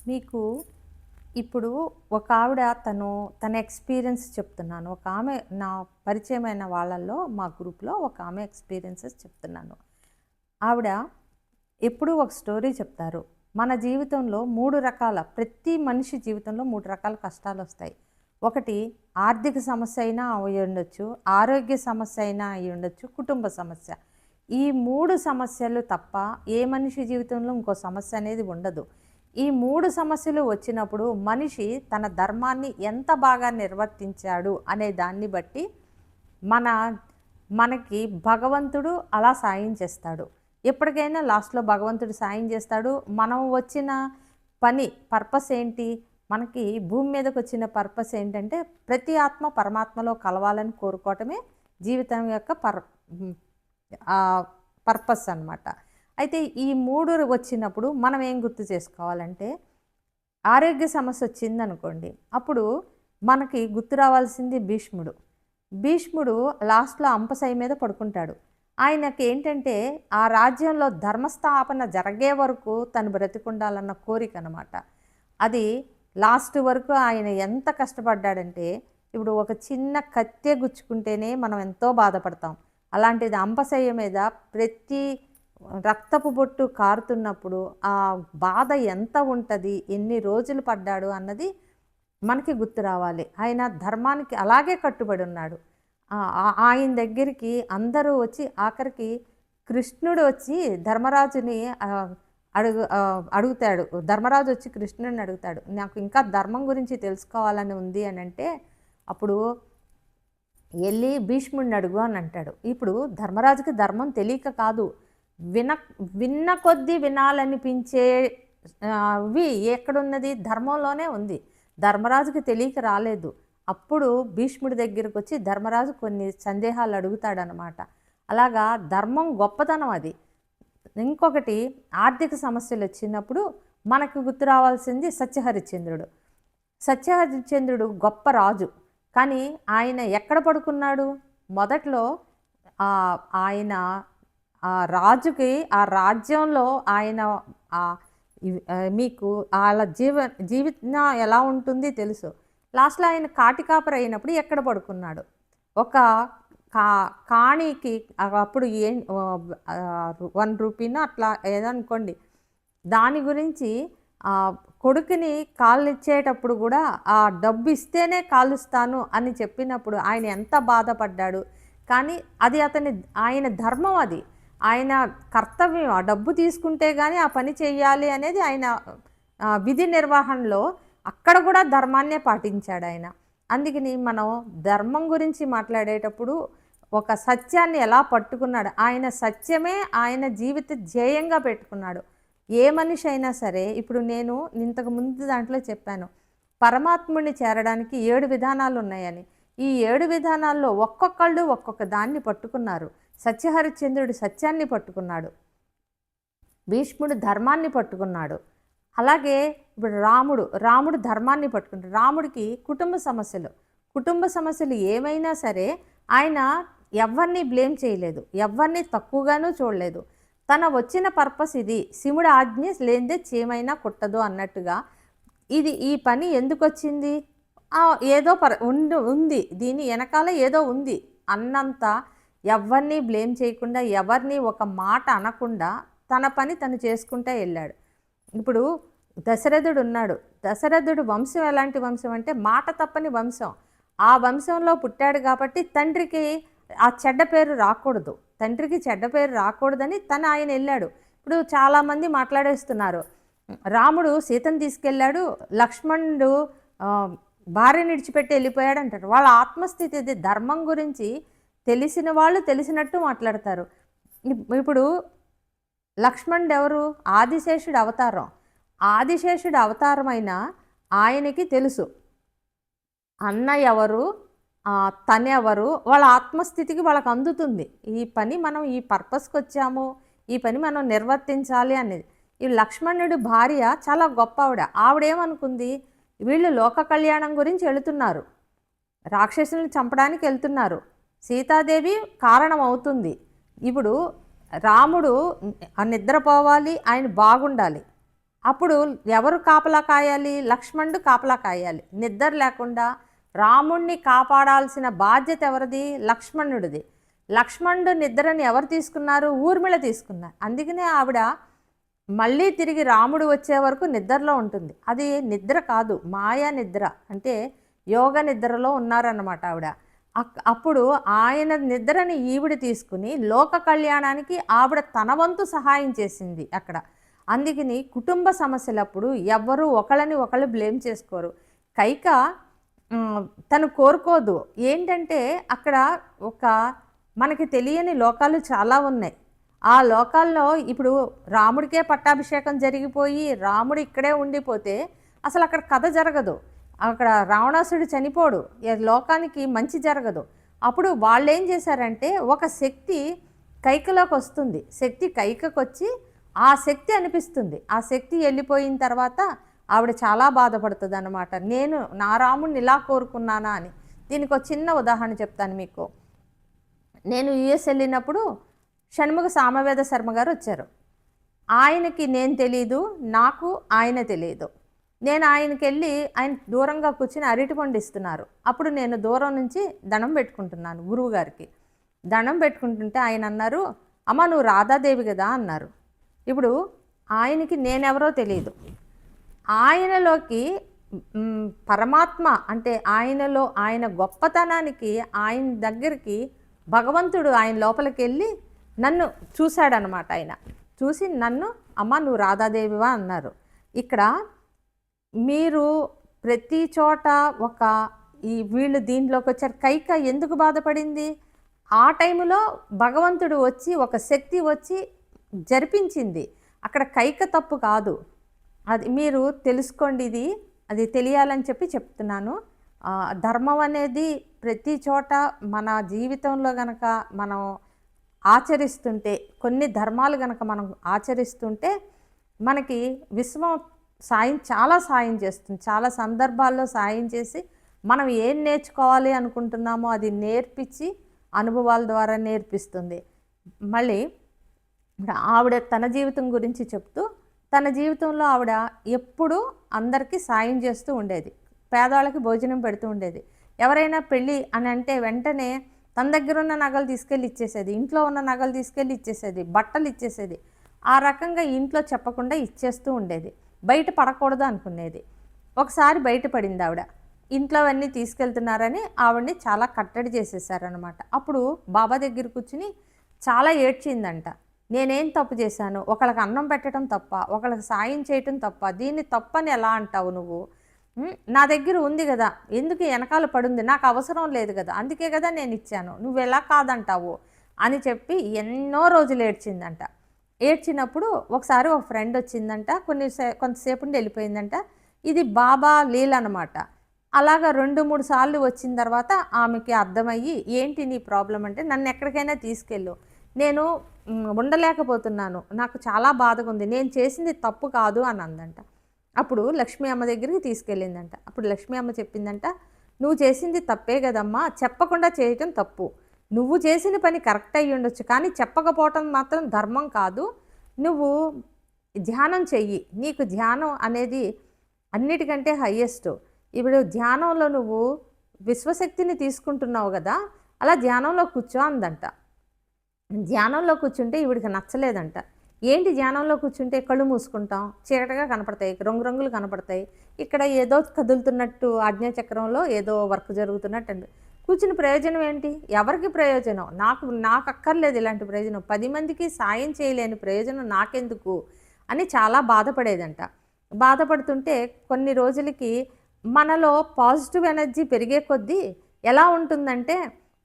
మీకు ఇప్పుడు ఒక ఆవిడ తన ఎక్స్‌పీరియన్స్ చెప్తున్నాను. ఒక ఆమె నా పరిచయమైన వాళ్ళల్లో మా గ్రూప్‌లో ఒక ఆమె ఎక్స్‌పీరియన్సెస్ చెప్తున్నాను. ఆవిడ ఎప్పుడూ ఒక స్టోరీ చెప్తారు. మన జీవితంలో 3 రకాల ప్రతి మనిషి జీవితంలో 3 రకాల కష్టాలొస్తాయి. ఒకటి ఆర్థిక సమస్య అయినా అయ్యుండొచ్చు, ఆరోగ్య సమస్య అయినా అయ్యుండొచ్చు, కుటుంబ సమస్య. ఈ 3 సమస్యలు తప్ప ఏ మనిషి జీవితంలో ఇంకో సమస్య అనేది ఉండదు. ఈ 3 సమస్యలు వచ్చినప్పుడు మనిషి తన ధర్మాన్ని ఎంత బాగా నిర్వర్తించాడు అనే దాన్ని బట్టి మన మనకి భగవంతుడు అలా సాయం చేస్తాడు. ఎప్పటికైనా లాస్ట్‌లో భగవంతుడు సాయం చేస్తాడు. మనం వచ్చిన పర్పస్ ఏంటి? మనకి భూమి మీదకొచ్చిన పర్పస్ ఏంటంటే, ప్రతి ఆత్మ పరమాత్మలో కలవాలని కోరుకోవటమే జీవితం యొక్క హ్మ్. పర్పస్ అనమాట. అయితే ఈ 3 వచ్చినప్పుడు మనం ఏం గుర్తు చేసుకోవాలంటే, ఆరోగ్య సమస్య వచ్చిందనుకోండి, అప్పుడు మనకి గుర్తు రావాల్సింది భీష్ముడు. భీష్ముడు లాస్ట్‌లో అంపశయ్య మీద పడుకుంటాడు. ఆయనకేంటంటే, ఆ రాజ్యంలో ధర్మస్థాపన జరిగే వరకు తను బ్రతికుండాలన్న కోరికనమాట. అది లాస్ట్ వరకు ఆయన ఎంత కష్టపడ్డాడంటే, ఇప్పుడు ఒక చిన్న కత్తె గుచ్చుకుంటేనే మనం ఎంతో బాధపడతాం. అలాంటిది అంపశయ్య మీద ప్రతి రక్తపు బొట్టు కారుతున్నప్పుడు ఆ బాధ ఎంత ఉంటది, ఎన్ని రోజులు పడ్డాడు అన్నది మనకి గుర్తు రావాలి. ఆయన ధర్మానికి అలాగే కట్టుబడి ఉన్నాడు. ఆయన దగ్గరికి అందరూ వచ్చి ఆఖరికి కృష్ణుడు వచ్చి ధర్మరాజుని అడుగుతాడు. ధర్మరాజు వచ్చి కృష్ణుడిని అడుగుతాడు. నాకు ఇంకా ధర్మం గురించి తెలుసుకోవాలని ఉంది అనంటే, అప్పుడు ఎళ్ళి భీష్ముడిని అడుగు అని అంటాడు. ఇప్పుడు ధర్మరాజుకి ధర్మం తెలియక కాదు. విన విన్న కొద్దీ వినాలనిపించే వి ఎక్కడున్నది? ధర్మంలోనే ఉంది. ధర్మరాజుకి తెలియక రాలేదు. అప్పుడు భీష్ముడి దగ్గరకొచ్చి ధర్మరాజు కొన్ని సందేహాలు అడుగుతాడనమాట. అలాగా ధర్మం గొప్పతనం అది. ఇంకొకటి ఆర్థిక సమస్యలొచ్చినప్పుడు మనకు గుర్తు రావాల్సింది సత్యహరిశ్చంద్రుడు. సత్యహరిశ్చంద్రుడు గొప్ప రాజు. కానీ ఆయన ఎక్కడ పడుకున్నాడు? మొదట్లో ఆయన రాజుకి ఆ రాజ్యంలో ఆయన మీకు ఆళ్ళ జీవితం ఎలా ఉంటుంది తెలుసు. లాస్ట్‌లో ఆయన కాటికాపరి అయినప్పుడు ఎక్కడ పడుకున్నాడు? ఒక కాణికి అప్పుడు ఏం ₹1 అట్లా ఏదనుకోండి. దాని గురించి కొడుకుని కాళ్ళిచ్చేటప్పుడు గూడా ఆ డబ్బు ఇస్తేనే కాలుస్తాను అని చెప్పినప్పుడు ఆయన ఎంత బాధపడ్డాడు. కానీ అది ఆయన ధర్మం అది. ఆయన కర్తవ్యం. ఆ డబ్బు తీసుకుంటే గాని ఆ పని చెయ్యాలి అనేది ఆయన విధి నిర్వహణలో అక్కడ గూడా ధర్మాన్నే పాటించాడాయన. అందుకని మనం ధర్మం గురించి మాట్లాడేటప్పుడు ఒక సత్యాన్ని ఎలా పట్టుకున్నాడు. ఆయన సత్యమే ఆయన జీవిత ధ్యేయంగా పెట్టుకున్నాడు. ఏ మనిషి అయినా సరే ఇప్పుడు నేను ఇంతకు ముందు దాంట్లో చెప్పాను. పరమాత్ముడిని చేరడానికి 7 విధానాలున్నాయని. ఈ 7 విధానాల్లో ఒక్కొక్కళ్ళు ఒక్కొక్క దాన్ని పట్టుకున్నారు. సత్యహరిశ్చంద్రుడు సత్యాన్ని పట్టుకున్నాడు. భీష్ముడు ధర్మాన్ని పట్టుకున్నాడు. అలాగే ఇప్పుడు రాముడు ధర్మాన్ని పట్టుకున్నాడు. రాముడికి కుటుంబ సమస్యలు ఏమైనా సరే ఆయన ఎవ్వరిని బ్లేమ్ చేయలేదు. ఎవ్వరిని తక్కువగాను చూడలేదు. తన వచ్చిన పర్పస్ ఇది. శివుడి ఆజ్ఞ లేనిదే చీమైనా కుట్టదు అన్నట్టుగా ఈ పని ఎందుకొచ్చింది? ఏదో ఉంది. దీని వెనకాల ఏదో ఉంది అన్నంత ఎవ్వరిని బ్లేమ్ చేయకుండా, ఎవరిని ఒక మాట అనకుండా తన పని తను చేసుకుంటా వెళ్ళాడు. ఇప్పుడు దశరథుడు ఉన్నాడు. దశరథుడు వంశం ఎలాంటి వంశం అంటే మాట తప్పని వంశం. ఆ వంశంలో పుట్టాడు కాబట్టి తండ్రికి ఆ చెడ్డ పేరు రాకూడదు. తండ్రికి చెడ్డ పేరు రాకూడదని ఆయన వెళ్ళాడు. ఇప్పుడు చాలామంది మాట్లాడేస్తున్నారు. రాముడు సీతను తీసుకెళ్ళాడు, లక్ష్మణుడు భార్యని విడిచిపెట్టి వెళ్ళిపోయాడు అంటారు. వాళ్ళ ఆత్మస్థితి ఇది. ధర్మం గురించి తెలిసిన వాళ్ళు తెలిసినట్టు మాట్లాడతారు. ఇప్పుడు లక్ష్మణుడు ఎవరు? ఆదిశేషుడు అవతారం. ఆదిశేషుడు అవతారమైన ఆయనకి తెలుసు అన్న ఎవరు, తనెవరు, వాళ్ళ ఆత్మస్థితికి వాళ్ళకు అందుతుంది. ఈ పని మనం ఈ పర్పస్కి వచ్చాము, ఈ పని మనం నిర్వర్తించాలి అనేది. ఈ లక్ష్మణుడి భార్య చాలా గొప్ప ఆవిడేమనుకుంది, వీళ్ళు లోక కళ్యాణం గురించి వెళుతున్నారు, రాక్షసులను చంపడానికి వెళ్తున్నారు, సీతాదేవి కారణం అవుతుంది. ఇప్పుడు రాముడు నిద్రపోవాలి, ఆయన బాగుండాలి. అప్పుడు ఎవరు కాపలా కాయాలి? లక్ష్మణుడు కాపలా కాయాలి. నిద్ర లేకుండా రాముణ్ణి కాపాడాల్సిన బాధ్యత ఎవరిది? లక్ష్మణుడిది. లక్ష్మణుడు నిద్రని ఎవరు తీసుకున్నారు? ఊర్మిళ తీసుకున్నారు. అందుకనే ఆవిడ మళ్ళీ తిరిగి రాముడు వచ్చే వరకు నిద్రలో ఉంటుంది. అది నిద్ర కాదు, మాయా నిద్ర, అంటే యోగ నిద్రలో ఉన్నారన్నమాట ఆవిడ. అప్పుడు ఆయన నిద్రని ఈవిడ తీసుకుని లోక కళ్యాణానికి ఆవిడ తన వంతు సహాయం చేసింది అక్కడ. అందుకని కుటుంబ సమస్యలప్పుడు ఎవ్వరూ ఒకళ్ళని ఒకళ్ళు బ్లేమ్ చేసుకోరు. కైక తను కోరుకోదు. ఏంటంటే అక్కడ ఒక మనకి తెలియని లోకాలు చాలా ఉన్నాయి. ఆ లోకాల్లో ఇప్పుడు రాముడికే పట్టాభిషేకం జరిగిపోయి రాముడు ఇక్కడే ఉండిపోతే అసలు అక్కడ కథ జరగదు. అక్కడ రావణాసుడు చనిపోడు, లోకానికి మంచి జరగదు. అప్పుడు వాళ్ళు ఏం చేశారంటే ఒక శక్తి కైకలోకి వస్తుంది. శక్తి కైకకు వచ్చి ఆ శక్తి అనిపిస్తుంది. ఆ శక్తి వెళ్ళిపోయిన తర్వాత ఆవిడ చాలా బాధపడుతుంది అన్నమాట. నేను నా రాముడిని ఇలా కోరుకున్నానా అని. దీనికి ఒక చిన్న ఉదాహరణ చెప్తాను మీకు. నేను యుఎస్ వెళ్ళినప్పుడు షణ్ముఖ సామవేద శర్మ గారు వచ్చారు. ఆయనకి నేను తెలీదు, నాకు ఆయన తెలియదు. నేను ఆయనకి వెళ్ళి ఆయన దూరంగా కూర్చుని అరటిపండు ఇస్తున్నారు. అప్పుడు నేను దూరం నుంచి దండం పెట్టుకుంటున్నాను గురువు గారికి. దండం పెట్టుకుంటుంటే ఆయన అన్నారు, అమ్మ నువ్వు రాధాదేవి కదా అన్నారు. ఇప్పుడు ఆయనకి నేనెవరో తెలియదు. ఆయనలోకి పరమాత్మ అంటే ఆయనలో ఆయన గొప్పతనానికి ఆయన దగ్గరికి భగవంతుడు ఆయన లోపలికి వెళ్ళి నన్ను చూశాడనమాట. ఆయన చూసి నన్ను అమ్మ నువ్వు రాధాదేవివా అన్నారు. ఇక్కడ మీరు ప్రతి చోట ఒక వీళ్ళు దీంట్లోకి వచ్చారు. కైక ఎందుకు బాధపడింది? ఆ టైంలో భగవంతుడు వచ్చి ఒక శక్తి వచ్చి జరిపించింది. అక్కడ కైక తప్పు కాదు. అది మీరు తెలుసుకోండి. అది తెలియాలని చెప్పి చెప్తున్నాను. ధర్మం అనేది ప్రతి చోట మన జీవితంలో గనక మనం ఆచరిస్తుంటే, కొన్ని ధర్మాలు గనక మనం ఆచరిస్తుంటే మనకి విశ్వం చాలా సాయం చేస్తుంది. చాలా సందర్భాల్లో సాయం చేసి మనం ఏం నేర్చుకోవాలి అనుకుంటున్నామో అది నేర్పించి అనుభవాల ద్వారా నేర్పిస్తుంది. మళ్ళీ ఆవిడ తన జీవితం గురించి చెప్తూ, తన జీవితంలో ఆవిడ ఎప్పుడూ అందరికీ సాయం చేస్తూ ఉండేది. పేదవాళ్ళకి భోజనం పెడుతూ ఉండేది. ఎవరైనా పెళ్ళి అని అంటే వెంటనే తన దగ్గర ఉన్న నగలు తీసుకెళ్ళి ఇచ్చేసేది, ఇంట్లో ఉన్న నగలు తీసుకెళ్ళి ఇచ్చేసేది, బట్టలు ఇచ్చేసేది. ఆ రకంగా ఇంట్లో చెప్పకుండా ఇచ్చేస్తూ ఉండేది. బయట పడకూడదు అనుకునేది. ఒకసారి బయటపడింది ఆవిడ. ఇంట్లో అవన్నీ తీసుకెళ్తున్నారని ఆవిడని చాలా కట్టడి చేసేసారనమాట. అప్పుడు బాబా దగ్గర కూర్చుని చాలా ఏడ్చిందంట. నేనేం తప్పు చేశాను? ఒకళ్ళకి అన్నం పెట్టడం తప్ప, ఒకళ్ళకి సాయం చేయటం తప్ప, దీన్ని తప్పని ఎలా అంటావు నువ్వు? నా దగ్గర ఉంది కదా, ఎందుకు వెనకాల పడుంది? నాకు అవసరం లేదు కదా, అందుకే కదా నేను ఇచ్చాను, నువ్వు ఎలా కాదంటావు అని చెప్పి ఎన్నో రోజులు ఏడ్చిందంట. ఏడ్చినప్పుడు ఒకసారి ఒక ఫ్రెండ్ వచ్చిందంట, కొంతసేపు ఉండి వెళ్ళిపోయిందంట. ఇది బాబా లీల అనమాట. అలాగా 2-3 సార్లు వచ్చిన తర్వాత ఆమెకి అర్థమయ్యి, ఏంటి నీ ప్రాబ్లం అంటే, నన్ను ఎక్కడికైనా తీసుకెళ్ళు, నేను ఉండలేకపోతున్నాను, నాకు చాలా బాధగా ఉంది, నేను చేసింది తప్పు కాదు అని అందంట. అప్పుడు లక్ష్మీ అమ్మ దగ్గరికి తీసుకెళ్ళిందంట. అప్పుడు లక్ష్మీ అమ్మ చెప్పిందంట, నువ్వు చేసింది తప్పే కదమ్మా, చెప్పకుండా చేయటం తప్పు. నువ్వు చేసిన పని కరెక్ట్ అయ్యి ఉండొచ్చు, కానీ చెప్పకపోవటం మాత్రం ధర్మం కాదు. నువ్వు ధ్యానం చెయ్యి, నీకు ధ్యానం అనేది అన్నిటికంటే హయ్యెస్ట్. ఇప్పుడు ధ్యానంలో నువ్వు విశ్వశక్తిని తీసుకుంటున్నావు కదా, అలా ధ్యానంలో కూర్చో అందంట. ధ్యానంలో కూర్చుంటే ఈవిడికి నచ్చలేదంట. ఏంటి ధ్యానంలో కూర్చుంటే కళ్ళు మూసుకుంటాం, చీకటిగా కనపడతాయి, రంగురంగులు కనపడతాయి, ఇక్కడ ఏదో కదులుతున్నట్టు ఆజ్ఞాచక్రంలో ఏదో వర్క్ జరుగుతున్నట్టు అండి. కూర్చుని ప్రయోజనం ఏంటి? ఎవరికి ప్రయోజనం? నాకు అక్కర్లేదు ఇలాంటి ప్రయోజనం, 10 మందికి సాయం చేయలేని ప్రయోజనం నాకెందుకు అని చాలా బాధపడేదంట. బాధపడుతుంటే కొన్ని రోజులకి మనలో పాజిటివ్ ఎనర్జీ పెరిగే కొద్దీ ఎలా ఉంటుందంటే,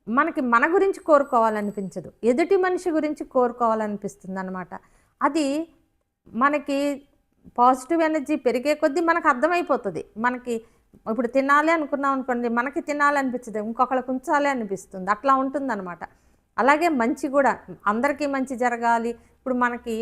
మనకి మన గురించి కోరుకోవాలనిపించదు, ఎదుటి మనిషి గురించి కోరుకోవాలనిపిస్తుంది అన్నమాట. అది మనకి పాజిటివ్ ఎనర్జీ పెరిగే కొద్దీ మనకు అర్థమైపోతుంది. మనకి ఇప్పుడు తినాలి అనుకున్నాం అనుకోండి, మనకి తినాలనిపించదు, ఇంకొకళ్ళకి ఉంచాలి అనిపిస్తుంది, అట్లా ఉంటుందన్నమాట. అలాగే మంచి కూడా అందరికీ మంచి జరగాలి. ఇప్పుడు మనకి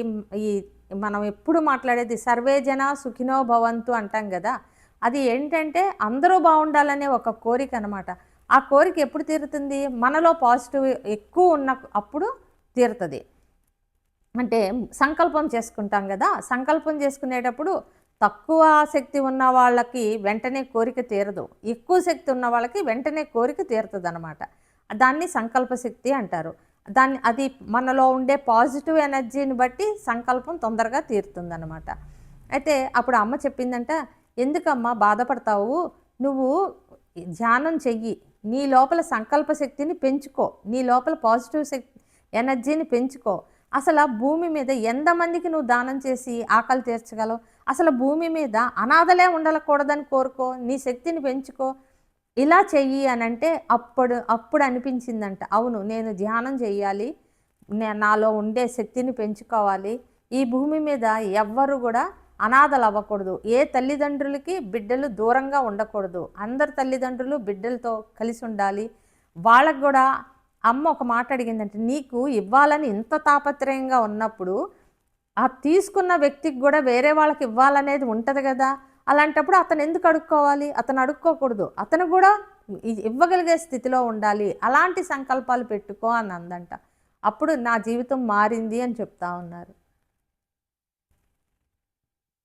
మనం ఎప్పుడు మాట్లాడేది సర్వే జన సుఖినో భవంతు అంటాం కదా, అది ఏంటంటే అందరూ బాగుండాలనే ఒక కోరిక అనమాట. ఆ కోరిక ఎప్పుడు తీరుతుంది? మనలో పాజిటివ్ ఎక్కువ ఉన్న అప్పుడు తీరుతుంది. అంటే సంకల్పం చేసుకుంటాం కదా, సంకల్పం చేసుకునేటప్పుడు తక్కువ శక్తి ఉన్న వాళ్ళకి వెంటనే కోరిక తీరదు, ఎక్కువ శక్తి ఉన్న వాళ్ళకి వెంటనే కోరిక తీరుతుంది అనమాట. దాన్ని సంకల్ప శక్తి అంటారు. అది మనలో ఉండే పాజిటివ్ ఎనర్జీని బట్టి సంకల్పం తొందరగా తీరుతుందన్నమాట. అయితే అప్పుడు అమ్మ చెప్పిందంట, ఎందుకమ్మా బాధపడతావు, నువ్వు ధ్యానం చెయ్యి, నీ లోపల సంకల్ప శక్తిని పెంచుకో, నీ లోపల పాజిటివ్ శక్తి ఎనర్జీని పెంచుకో. అసలు భూమి మీద ఎంతమందికి నువ్వు దానం చేసి ఆకలి తీర్చగలవు, అసలు భూమి మీద అనాథలే ఉండకూడదని కోరుకో, నీ శక్తిని పెంచుకో, ఇలా చెయ్యి అని అంటే అప్పుడు అనిపించిందంట, అవును నేను ధ్యానం చెయ్యాలి, నాలో ఉండే శక్తిని పెంచుకోవాలి, ఈ భూమి మీద ఎవ్వరు కూడా అనాథలు అవ్వకూడదు, ఏ తల్లిదండ్రులకి బిడ్డలు దూరంగా ఉండకూడదు, అందరు తల్లిదండ్రులు బిడ్డలతో కలిసి ఉండాలి. వాళ్ళకు కూడా అమ్మ ఒక మాట అడిగిందంటే, నీకు ఇవ్వాలని ఇంత తాపత్రయంగా ఉన్నప్పుడు ఆ తీసుకున్న వ్యక్తికి కూడా వేరే వాళ్ళకి ఇవ్వాలనేది ఉంటుంది కదా, అలాంటప్పుడు అతను ఎందుకు అడుక్కోవాలి, అతను అడుక్కోకూడదు, అతను కూడా ఇవ్వగలిగే స్థితిలో ఉండాలి, అలాంటి సంకల్పాలు పెట్టుకో అని అందంట. అప్పుడు నా జీవితం మారింది అని చెప్తా ఉన్నారు.